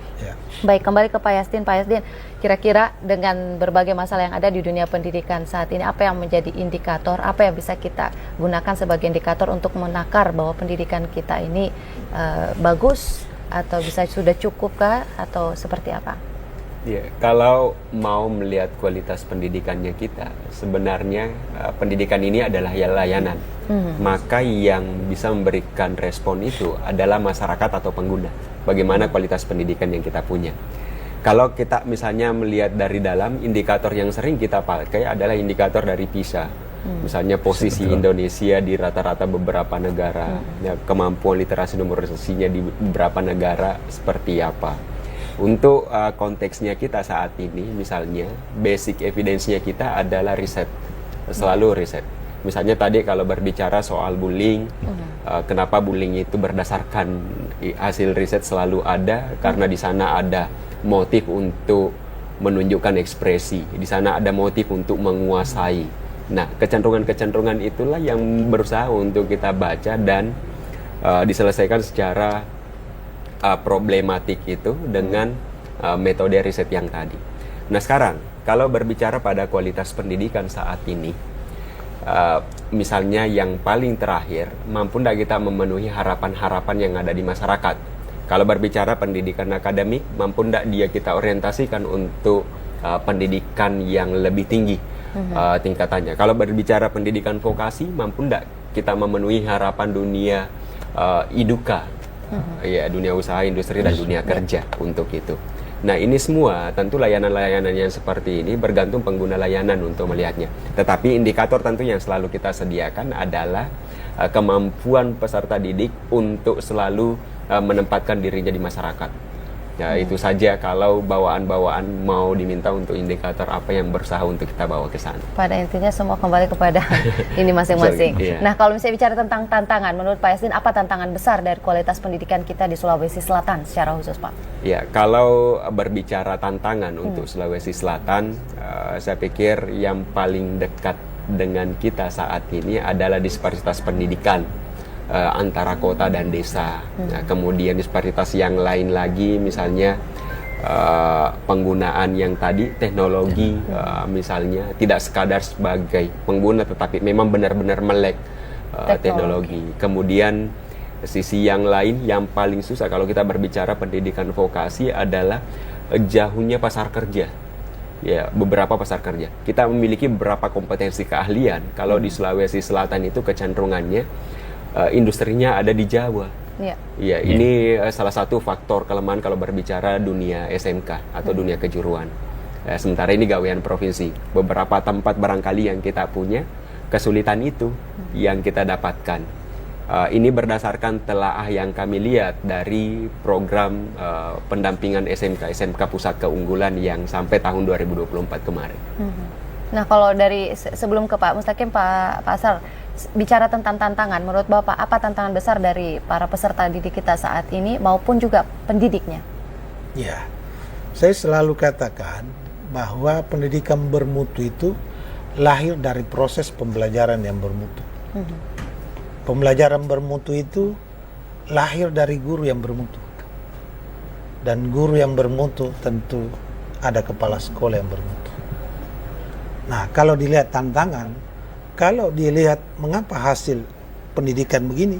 Baik, kembali ke Pak Yasdin. Pak Yasdin, kira-kira dengan berbagai masalah yang ada di dunia pendidikan saat ini, apa yang menjadi indikator, apa yang bisa kita gunakan sebagai indikator untuk menakar bahwa pendidikan kita ini bagus, atau bisa sudah cukupkah, atau seperti apa? Ya, kalau mau melihat kualitas pendidikannya kita, sebenarnya pendidikan ini adalah layanan. Maka yang bisa memberikan respon itu adalah masyarakat atau pengguna. Bagaimana kualitas pendidikan yang kita punya. Kalau kita misalnya melihat dari dalam, indikator yang sering kita pakai adalah indikator dari PISA. Misalnya posisi Indonesia di rata-rata beberapa negara, ya, kemampuan literasi numerasinya di beberapa negara seperti apa. Untuk konteksnya kita saat ini, misalnya basic evidence-nya kita adalah riset, selalu riset. Misalnya tadi kalau berbicara soal bullying, kenapa bullying itu berdasarkan hasil riset selalu ada, karena di sana ada motif untuk menunjukkan ekspresi, di sana ada motif untuk menguasai. Nah, kecenderungan-kecenderungan itulah yang berusaha untuk kita baca dan diselesaikan secara problematik itu dengan metode riset yang tadi. Nah, sekarang kalau berbicara pada kualitas pendidikan saat ini, misalnya yang paling terakhir, mampu tidak kita memenuhi harapan-harapan yang ada di masyarakat? Kalau berbicara pendidikan akademik, mampu tidak dia kita orientasikan untuk pendidikan yang lebih tinggi tingkatannya? Kalau berbicara pendidikan vokasi, mampu tidak kita memenuhi harapan dunia IDUKA, ya, dunia usaha, industri, dan dunia kerja untuk itu. Nah, ini semua tentu layanan-layanan yang seperti ini bergantung pengguna layanan untuk melihatnya. Tetapi indikator tentu yang selalu kita sediakan adalah kemampuan peserta didik untuk selalu menempatkan dirinya di masyarakat. Ya, itu saja kalau bawaan-bawaan mau diminta untuk indikator apa yang berusaha untuk kita bawa ke sana. Pada intinya semua kembali kepada ini masing-masing. Iya. Nah, kalau misalnya bicara tentang tantangan, menurut Pak Yasdin, apa tantangan besar dari kualitas pendidikan kita di Sulawesi Selatan secara khusus, Pak? Ya, kalau berbicara tantangan untuk Sulawesi Selatan, saya pikir yang paling dekat dengan kita saat ini adalah disparitas pendidikan antara kota dan desa. Nah, kemudian disparitas yang lain lagi, misalnya penggunaan yang tadi teknologi, misalnya tidak sekadar sebagai pengguna, tetapi memang benar-benar melek teknologi. Kemudian sisi yang lain yang paling susah kalau kita berbicara pendidikan vokasi adalah jauhnya pasar kerja. Ya, beberapa pasar kerja. Kita memiliki beberapa kompetensi keahlian. Kalau di Sulawesi Selatan itu kecenderungannya industrinya ada di Jawa. Ya, ini salah satu faktor kelemahan kalau berbicara dunia SMK atau dunia kejuruan. Sementara ini gawean provinsi. Beberapa tempat barangkali yang kita punya kesulitan itu yang kita dapatkan. Ini berdasarkan telaah yang kami lihat dari program pendampingan SMK Pusat Keunggulan yang sampai tahun 2024 kemarin. Nah, kalau dari sebelum ke Pak Mustaqim, Pak Asar, bicara tentang tantangan, menurut Bapak apa tantangan besar dari para peserta didik kita saat ini maupun juga pendidiknya? Ya, saya selalu katakan bahwa pendidikan bermutu itu lahir dari proses pembelajaran yang bermutu. Pembelajaran bermutu itu lahir dari guru yang bermutu. Dan guru yang bermutu tentu ada kepala sekolah yang bermutu. Nah, kalau dilihat tantangan, kalau dilihat mengapa hasil pendidikan begini,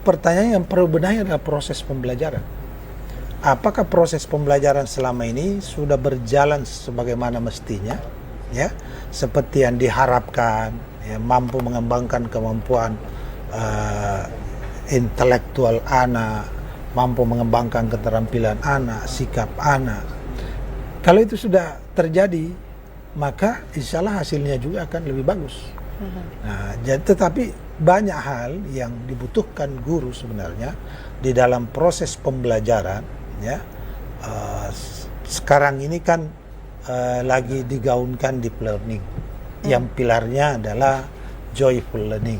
pertanyaan yang perlu benahi adalah proses pembelajaran. Apakah proses pembelajaran selama ini sudah berjalan sebagaimana mestinya, ya, seperti yang diharapkan, ya, mampu mengembangkan kemampuan intelektual anak, mampu mengembangkan keterampilan anak, sikap anak. Kalau itu sudah terjadi, maka insya Allah hasilnya juga akan lebih bagus. Nah, tetapi banyak hal yang dibutuhkan guru sebenarnya di dalam proses pembelajaran. Ya, sekarang ini kan lagi digaungkan deep learning, yang pilarnya adalah joyful learning,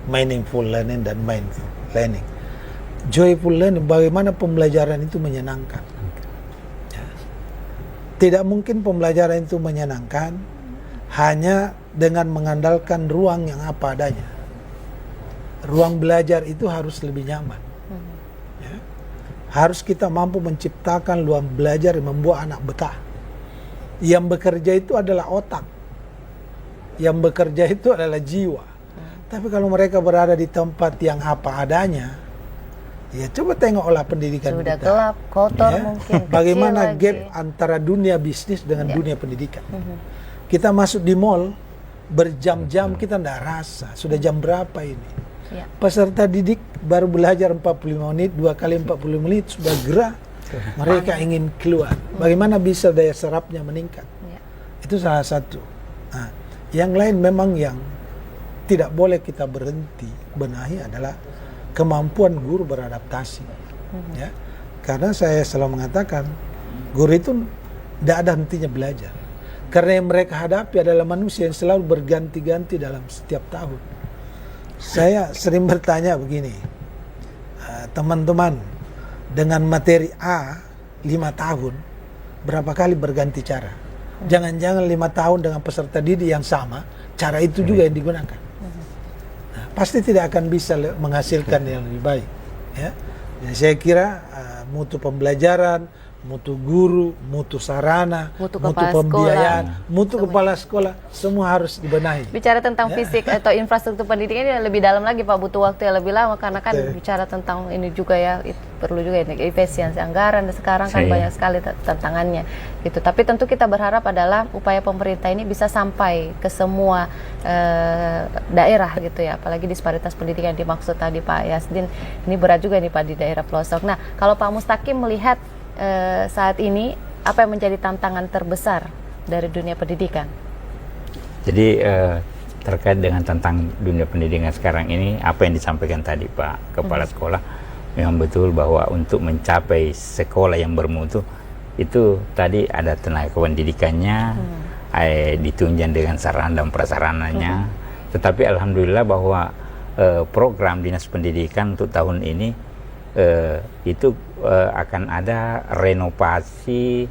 meaningful learning dan mindful learning. Joyful learning, bagaimana pembelajaran itu menyenangkan. Tidak mungkin pembelajaran itu menyenangkan hanya dengan mengandalkan ruang yang apa adanya. Ruang belajar itu harus lebih nyaman. Ya. Harus kita mampu menciptakan ruang belajar yang membuat anak betah. Yang bekerja itu adalah otak. Yang bekerja itu adalah jiwa. Tapi kalau mereka berada di tempat yang apa adanya, ya coba tengoklah pendidikan sudah kita. Gelap, kotor, Ya. mungkin Bagaimana kecil gap lagi antara dunia bisnis dengan dunia pendidikan. Kita masuk di mall berjam-jam kita tidak rasa sudah jam berapa ini. Ya. Peserta didik baru belajar 45 menit, 2 kali 40 menit sudah gerah. Mereka ingin keluar. Bagaimana bisa daya serapnya meningkat? Ya. Itu salah satu. Nah, yang lain memang yang tidak boleh kita berhenti benahi adalah kemampuan guru beradaptasi. Ya. Karena saya selalu mengatakan guru itu tidak ada hentinya belajar. Karena yang mereka hadapi adalah manusia yang selalu berganti-ganti dalam setiap tahun. Saya sering bertanya begini, teman-teman, dengan materi A 5 tahun, berapa kali berganti cara? Jangan-jangan 5 tahun dengan peserta didik yang sama, cara itu juga yang digunakan. Nah, pasti tidak akan bisa menghasilkan yang lebih baik. Ya. Jadi saya kira mutu pembelajaran, mutu guru, mutu sarana, mutu pembiayaan, mutu kepala sekolah, semua harus dibenahi. Bicara tentang fisik atau infrastruktur pendidikan ini lebih dalam lagi Pak, butuh waktu yang lebih lama karena kan bicara tentang ini juga ya, itu perlu juga ini efisiensi anggaran dan sekarang kan banyak sekali tantangannya gitu. Tapi tentu kita berharap adalah upaya pemerintah ini bisa sampai ke semua daerah gitu ya, apalagi disparitas pendidikan yang dimaksud tadi Pak Yasdin, ini berat juga nih Pak di daerah pelosok. Nah, kalau Pak Mustaqim melihat saat ini apa yang menjadi tantangan terbesar dari dunia pendidikan? Jadi terkait dengan tentang dunia pendidikan sekarang ini, apa yang disampaikan tadi Pak Kepala Sekolah, memang betul bahwa untuk mencapai sekolah yang bermutu itu tadi ada tenaga pendidikannya, ditunjang dengan sarana dan prasarananya. Tetapi alhamdulillah bahwa program Dinas Pendidikan untuk tahun ini itu akan ada renovasi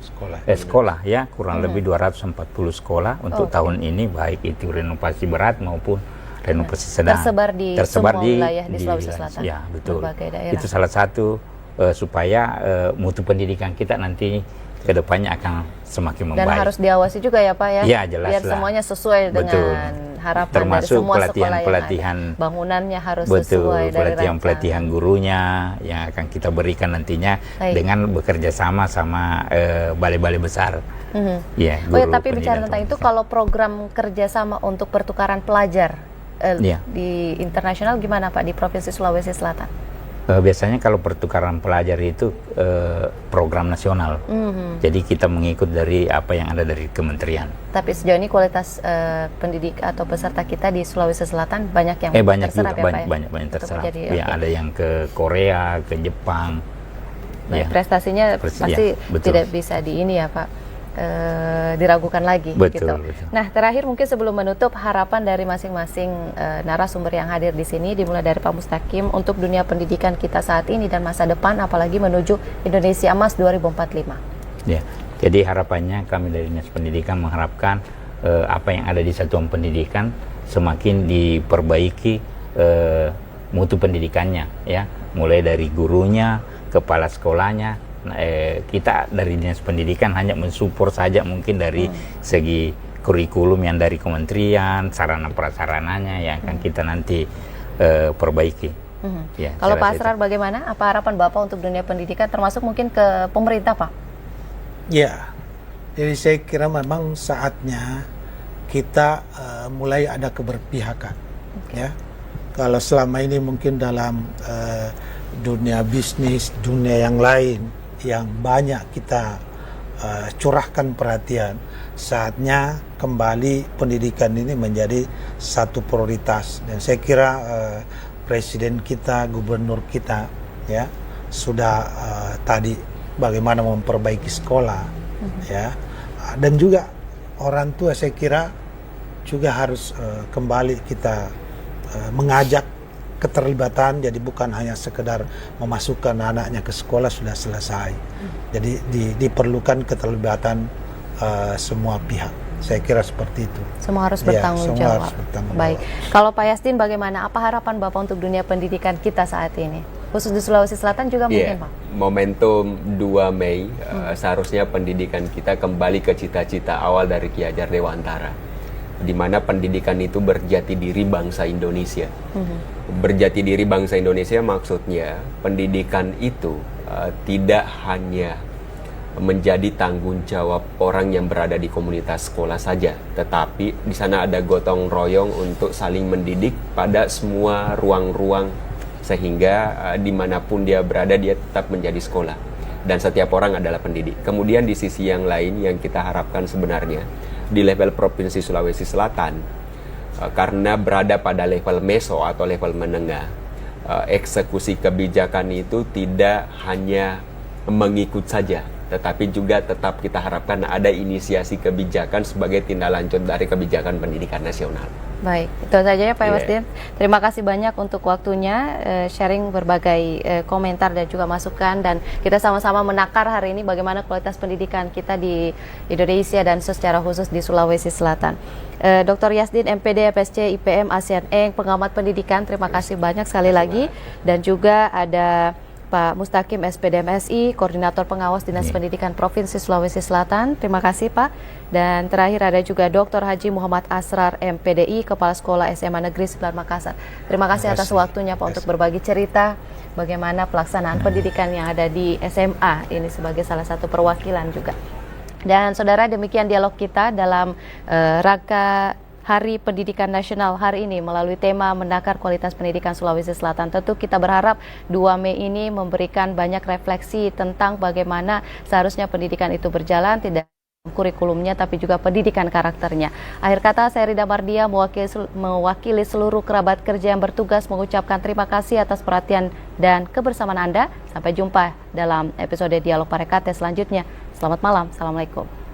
sekolah ya, kurang lebih 240 sekolah untuk tahun ini, baik itu renovasi berat maupun renovasi sedang. Tersebar di semua wilayah di Sulawesi Selatan. Ya, betul. Berbagai daerah. Itu salah satu supaya mutu pendidikan kita nanti ke depannya akan semakin membaik. Dan harus diawasi juga ya Pak ya. Iya, jelas biar lah. semuanya sesuai Betul. dengan harapan Termasuk dari semua sekolah pelatihan, yang ada. Bangunannya harus betul, sesuai dari pelatihan gurunya yang akan kita berikan nantinya dengan bekerja sama balai-balai besar. Ya, oh ya, tapi bicara tentang itu, kalau program kerjasama untuk pertukaran pelajar di internasional gimana Pak di Provinsi Sulawesi Selatan? Biasanya kalau pertukaran pelajar itu program nasional, jadi kita mengikut dari apa yang ada dari kementerian. Tapi sejauh ini kualitas pendidik atau peserta kita di Sulawesi Selatan banyak yang banyak terserap juga, ya Pak ya? banyak terserap. Jadi, ada yang ke Korea, ke Jepang. Baik, prestasinya pasti tidak bisa di ini ya Pak, diragukan lagi. Betul, gitu. betul. Nah, terakhir mungkin sebelum menutup, harapan dari masing-masing narasumber yang hadir di sini, dimulai dari Pak Mustaqim untuk dunia pendidikan kita saat ini dan masa depan, apalagi menuju Indonesia Emas 2045. Ya, jadi harapannya kami dari Dinas Pendidikan mengharapkan apa yang ada di satuan pendidikan semakin diperbaiki mutu pendidikannya, ya, mulai dari gurunya, kepala sekolahnya. Kita dari Dinas Pendidikan hanya mensupport saja mungkin dari segi kurikulum yang dari kementerian, sarana prasarananya yang akan kita nanti perbaiki. Ya, kalau Pak Asrar bagaimana? Apa harapan Bapak untuk dunia pendidikan, termasuk mungkin ke pemerintah Pak? Ya, jadi saya kira memang saatnya kita mulai ada keberpihakan. Ya, kalau selama ini mungkin dalam dunia bisnis, dunia yang lain yang banyak kita curahkan perhatian, saatnya kembali pendidikan ini menjadi satu prioritas. Dan saya kira presiden kita, gubernur kita ya sudah tadi bagaimana memperbaiki sekolah ya, dan juga orang tua saya kira juga harus kembali kita mengajak keterlibatan, jadi bukan hanya sekedar memasukkan anaknya ke sekolah sudah selesai. Jadi diperlukan keterlibatan semua pihak. Saya kira seperti itu. Semua harus bertanggung jawab. Baik. Kalau Pak Yasdin bagaimana? Apa harapan Bapak untuk dunia pendidikan kita saat ini? Khusus di Sulawesi Selatan juga mungkin Pak? Momentum 2 Mei seharusnya pendidikan kita kembali ke cita-cita awal dari Ki Hajar Dewantara, di mana pendidikan itu berjati diri bangsa Indonesia. Berjati diri bangsa Indonesia maksudnya pendidikan itu tidak hanya menjadi tanggung jawab orang yang berada di komunitas sekolah saja, tetapi di sana ada gotong royong untuk saling mendidik pada semua ruang-ruang, sehingga dimanapun dia berada dia tetap menjadi sekolah dan setiap orang adalah pendidik. Kemudian di sisi yang lain yang kita harapkan sebenarnya di level Provinsi Sulawesi Selatan, karena berada pada level meso atau level menengah, eksekusi kebijakan itu tidak hanya mengikut saja, tetapi juga tetap kita harapkan ada inisiasi kebijakan sebagai tindak lanjut dari kebijakan pendidikan nasional. Baik, itu saja ya Pak Yasdin. Terima kasih banyak untuk waktunya, sharing berbagai komentar dan juga masukan, dan kita sama-sama menakar hari ini bagaimana kualitas pendidikan kita di Indonesia dan secara khusus di Sulawesi Selatan. Dr. Yasdin, MPD FSC IPM ASEAN Eng, pengamat pendidikan, terima kasih banyak sekali lagi. Dan juga ada Pak Mustaqim SPDMSI, Koordinator Pengawas Dinas Pendidikan Provinsi Sulawesi Selatan. Terima kasih Pak. Dan terakhir ada juga Dr. Haji Muhammad Asrar MPDI, Kepala Sekolah SMA Negeri 9 Makassar. Terima kasih atas waktunya Pak untuk berbagi cerita bagaimana pelaksanaan pendidikan yang ada di SMA ini sebagai salah satu perwakilan juga. Dan saudara, demikian dialog kita dalam rangka Hari Pendidikan Nasional hari ini melalui tema menakar kualitas pendidikan Sulawesi Selatan. Tentu kita berharap 2 Mei ini memberikan banyak refleksi tentang bagaimana seharusnya pendidikan itu berjalan, tidak kurikulumnya tapi juga pendidikan karakternya. Akhir kata, saya Rida Mardia mewakili seluruh kerabat kerja yang bertugas mengucapkan terima kasih atas perhatian dan kebersamaan Anda. Sampai jumpa dalam episode Dialog Parekate selanjutnya. Selamat malam. Assalamualaikum.